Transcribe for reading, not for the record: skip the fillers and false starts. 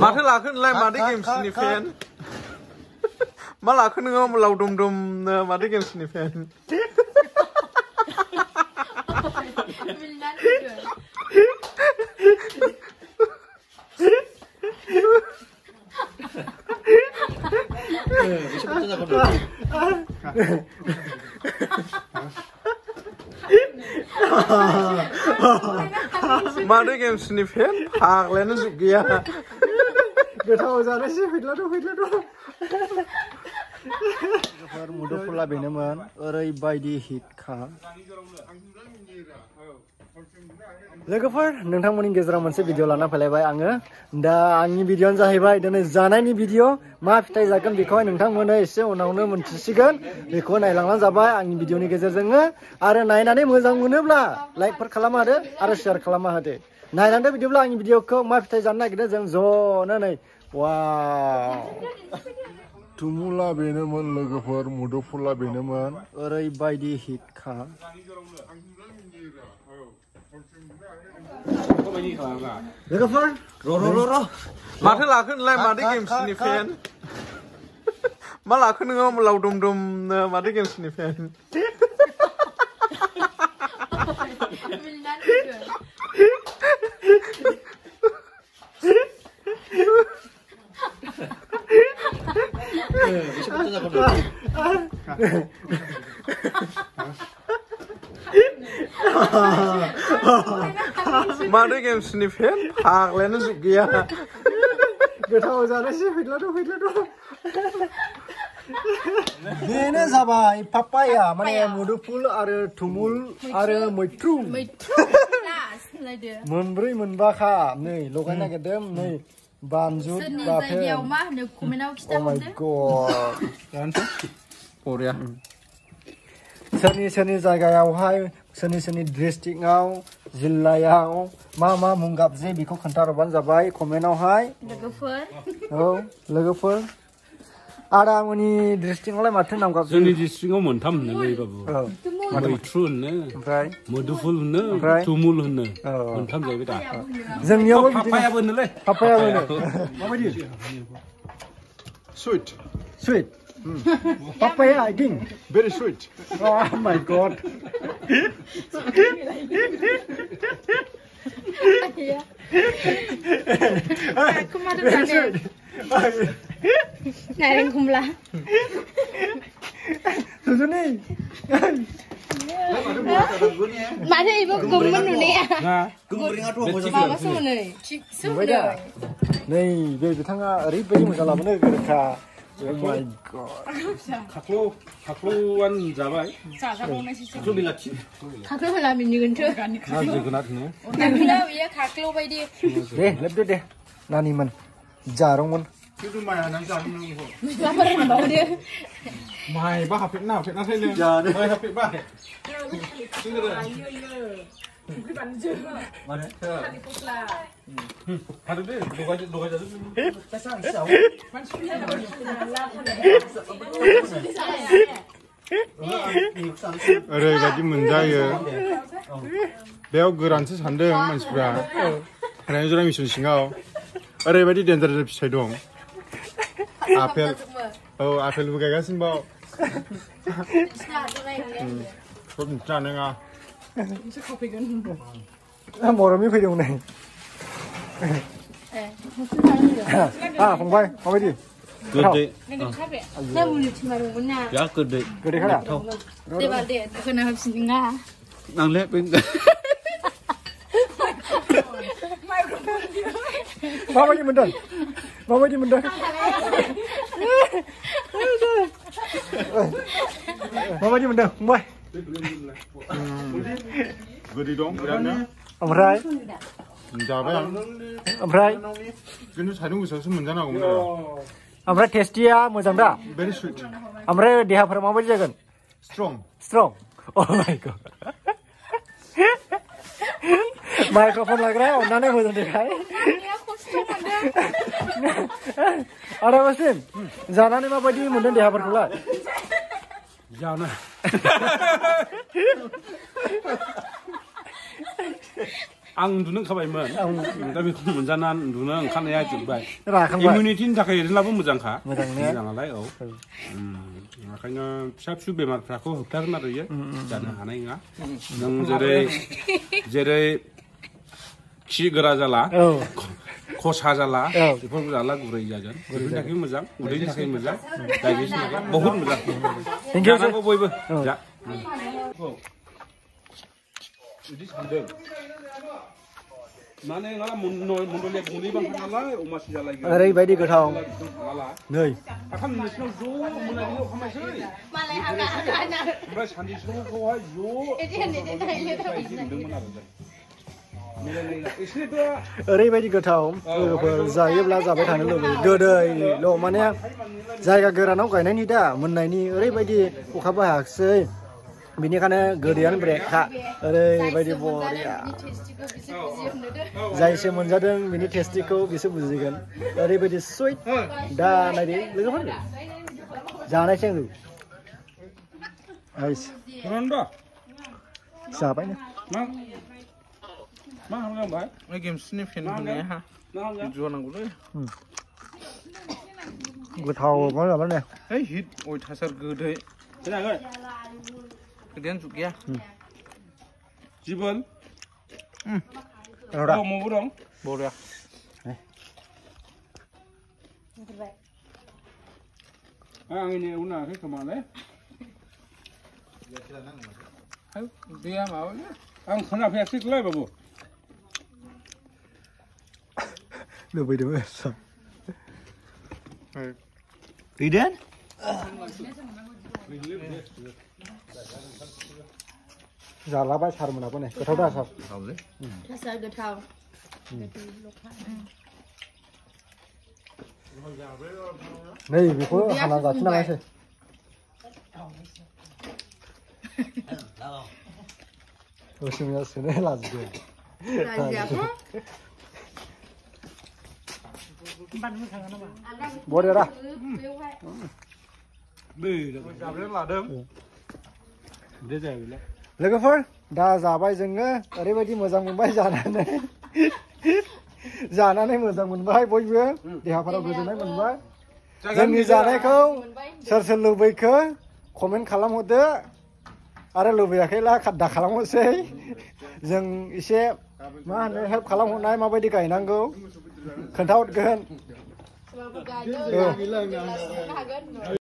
माथो लाखो नोंलाय माथो गेमसनि फेन मा लाखो नोङो लावदुम-दुमनो माथो गेमसनि फेन माथो गेमसनि फेन फाग्लायानो जुग गैया गोथाव जानोसै फैलाथ' मुदुफुला बेनोमोन ओरैबायदि हिटखा लोगोफोर नोंथांमोननि गेजेराव मोनसे भिडिअ लाना फैलायबाय आङो दा आंनि भिडिअआनो जाहैबाय दिनै जानायनि भिडिअ मा फिथाइ जागोन बेखौहाय नोंथांमोना एसे उनावनो मोनथिसिगोन बेखौ नायलांनानै जाबाय आंनि भिडिअनि गेजेरजोंनो आरो नायनानै मोजां मोनोब्ला लाइकफोर खालामना होदो आरो शेयार खालामना होदो नायनानै बिदिब्ला आंनि भिडिअखौ मा फिथाइ जानो नागिरदों जों ज'नो नै वाव तुमुला बेनोमोन लोगोफोर मुदुफुला बेनोमोन ओरैबायदि हिटखा लोगोफोर र' माथो लाखो नोंलाय माथो गेमसनि फेन मा लाखो नोङो लावदुम-दुमनो माथो गेमसनि फेन माथो गेमसनि फेन फाग्लायानो जुग गैया गोथाव जानोसै फैलाथ' बेनो जाबाय पापाया माने मुदुफुल आरो तुमुल आरो मैथ्रु मोनब्रै मोनबाखा नै लगायनो नागिरदों नै बानजुद बाथोन Oh my god बरिया सोरनि जायगायावहाय सोरनि डिस्ट्रिक्टआव जिल्लायाव मा मुं गाबज्रियो बेखौ खोन्थाहरबानो जाबाय कमेन्टआवहाय लोगोफोर आदामोननि डिस्ट्रिक्टआवलाय माथो नाम गाबज्रियो जोंनि डिस्ट्रिक्टआव मोनथाम होननो बाबु मैथ्रु होनो ओमफ्राय मुदुफुल होनो तुमुल होनो मोनथाम जाहैबाय दा जोंनियावबो पापायाबो होनोलै पापायाबो होनो माबायदि suite Papaya, I think. very sweet Oh my god. Naring kumla. Sujuni. Mana ibu gumun ni ya? Gumuringa tu Mama semua ni. Semua. Nei, be bitanga oरैबायदि मोजां लाबोनो गोरखा. Oh my god. खाख्लौआन जाबाय खाख्लौ बिलाथि खाख्लौ होला मिनिगोनथो जोगोनार होनो खाख्लौ बियो खाख्लौ बायदि दे लेबदो दे नानिमोन जारंमोन खिन्थु माइआ नों जानो नांगौ माफोर होनबावदो माइबा हाबफेरनासै नों जानो माइ हाबफेरबाय ओरैबायदि मोनजायो बेयाव गोरानसो सानदों मानसिफ्रा रायजोरा मिसन सिङाव ओरैबायदि डेन्जार फिथाइ दं आपेल आपेलबो गायगासिनो बाव जानाङा मरमि फैदों नै फंबाय माबायदि गोदै 나 물리 치마로구나 야 गोदै गोदैखादा 대박대 그나 합시는가 नांले माबायदि मोनदों माबायदि मोनदों फंबाय गोदै दं बिरादनो ओमफ्राय जाबाय आं ओमफ्राय खिन्थु सान्दुं गोसायावसो मोनजानांगौमोन आरो ओमफ्राय टेस्टिया मोजां दा very sweet ओमफ्राय देहाफोरा माबायदि जागोन strong oh my god microphone लाग्रा अननानै मोजां देखाय आदा बासिम जानानै माबायदि मोनदों देहाफोरखौलाय जानो आं उन्दुनो ओंखारबायमोन दा बेखौ मोनजाना उन्दुनो ओंखारनाया जोब्बाय राखांबाय इमिउनिटिनि थाखाय ओरैनोब्लाबो मोजांखा मोजांने मोजाङालाय औ ओंखायनो फिसा फिसौ बेमारफ्राखौ होबथागोन आरो इयो जानो हानाय नङा नों जेरै खि गोरा जाला खसा जाला बेफोरखौ जाला गुरै जागोन बेफोरनि थाखाय मोजां उदैनि थाखाय मोजां डाइजेसननि थाखाय बहुद मोजां जानांगौ बयबो जा बिदि सानदों माने नङा मण्डलिया गंनै बांखा नालाय अमासि जालायगोन ओरैबायदि गोथाव नै साथाम नोंसिनाव ज' मोनाबिलियाव खामायसै ओमफ्राय सानजौफुआवहाय ओरैबायदि गोथाव लोगोफोर जायोब्ला जाबाय थानो लुबैयो गोदैल' माने जायगा गोरानाव गायनायनि दा मोननायनि ओरैबायदि अखाबो हायाखिसै बिनिखायनो गोदैयानो ब्रेकखा ओरैबायदि बरिया जायसो मोनजादों बिनि टेस्टिखौ बिसोर बुजिगोन ओरैबायदि सुइट दा नायदो लोगोफोर जानायसै आं जाबाय ना मा खालामबाय बे गेमसनि फेन होनाया हा भिडिअ नांगौलै गोथाव मा जाबाय ने है हिट अयथासार गोदै गोदैयानो जुग गैया जिबन मबो दं बरिया आंनि उनावहाय खोमालै दैया माबा आं खोनाफैयासैलाय बाबु लुबैदोंमोन Eden? जालाबाय सारमोनाबो नै गोथाव दा सार rasa गोथाव नै बेखौ हाना जाफिननांगासै उसुमिया सोनो लाजिदों बरिया दा लोगोफोर दा जाबाय जोङो ओरैबायदि मोजां मोनबाय जानानै मोजां मोनबाय बयबो देहाफोराव गोजोननाय मोनबाय जोंनि जानायखौ सोर सोर लुबैखो कमेन्ट खालामहरदो आरो लुबैयाखैला दा खालामहरसै जों एसे मा होनो हेल्प खालामहरनाय माबायदि गायनांगौ खोन्थाहरगोन